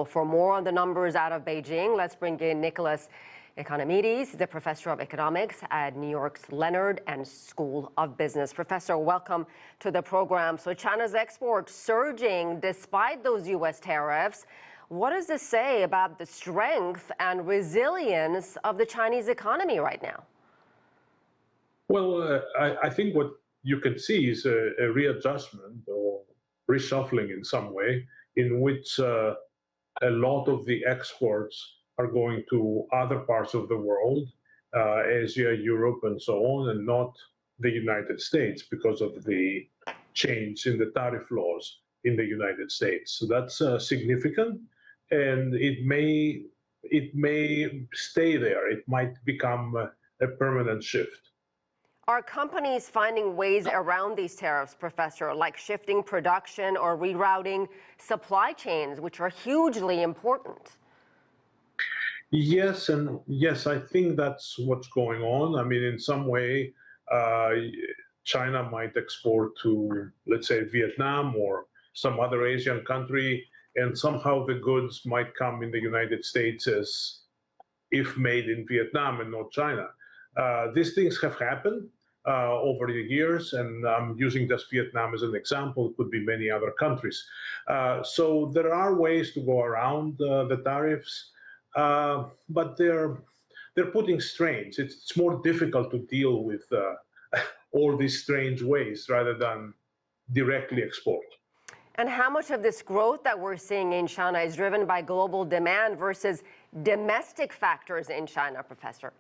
for more on the numbers out of Beijing, let's bring in Nicholas Economides. He's a professor of economics at New York's Leonard and School of Business. Professor, welcome to the program. So China's exports surging despite those U.S. tariffs. What does this say about the strength and resilience of the Chinese economy right now? Well, I think what you can see is a readjustment or reshuffling in some way, in which a lot of the exports are going to other parts of the world, Asia, Europe, and so on, and not the United States because of the change in the tariff laws in the United States. So that's significant, and it may stay there. It might become a permanent shift. Are companies finding ways around these tariffs, Professor, like shifting production or rerouting supply chains, which are hugely important? Yes, and yes, I think that's what's going on. I mean, in some way, China might export to, let's say, Vietnam or some other Asian country, and somehow the goods might come in the United States as if made in Vietnam and not China. These things have happened over the years, and I'm using just Vietnam as an example. It could be many other countries. So there are ways to go around the tariffs, but they're putting strains. It's more difficult to deal with all these strange ways rather than directly export. And how much of this growth that we're seeing in China is driven by global demand versus domestic factors in China, Professor?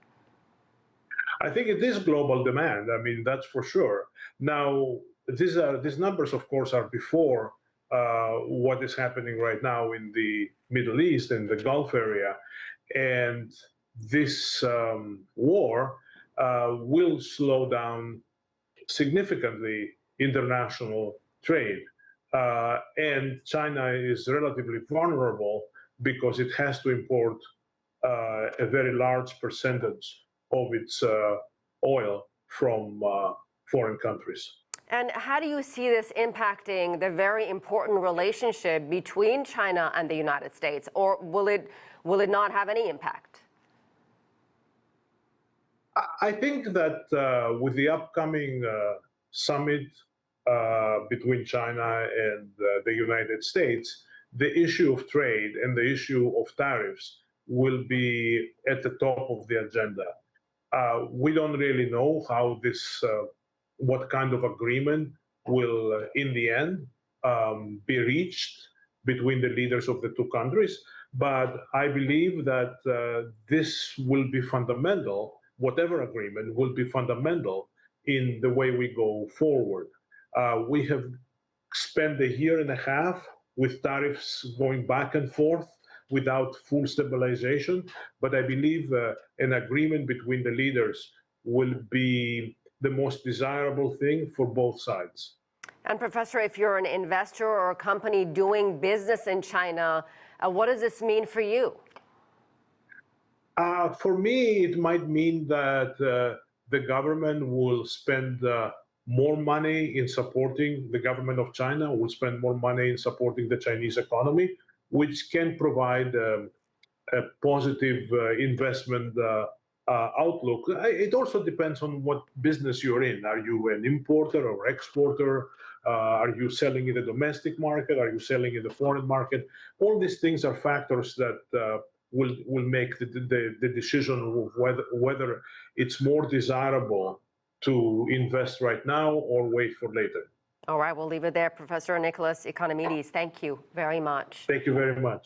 I think it is global demand. I mean, that's for sure. Now, these numbers, of course, are before what is happening right now in the Middle East and the Gulf area. And this war will slow down significantly international trade. And China is relatively vulnerable because it has to import a very large percentage of its oil from foreign countries. And how do you see this impacting the very important relationship between China and the United States, or will it not have any impact? I think that with the upcoming summit between China and the United States, the issue of trade and the issue of tariffs will be at the top of the agenda. We don't really know how what kind of agreement will, in the end, be reached between the leaders of the two countries. But I believe that this will be fundamental. Whatever agreement will be fundamental in the way we go forward. We have spent a year and a half with tariffs going back and forth without full stabilization, but I believe an agreement between the leaders will be the most desirable thing for both sides. And Professor, if you're an investor or a company doing business in China, what does this mean for you? For me, it might mean that the government will spend more money in supporting the government of China, will spend more money in supporting the Chinese economy, which can provide a positive investment outlook. It also depends on what business you're in. Are you an importer or exporter? Are you selling in the domestic market? Are you selling in the foreign market? All these things are factors that will make the decision of whether it's more desirable to invest right now or wait for later. All right, we'll leave it there. Professor Nicholas Economides, thank you very much. Thank you very much.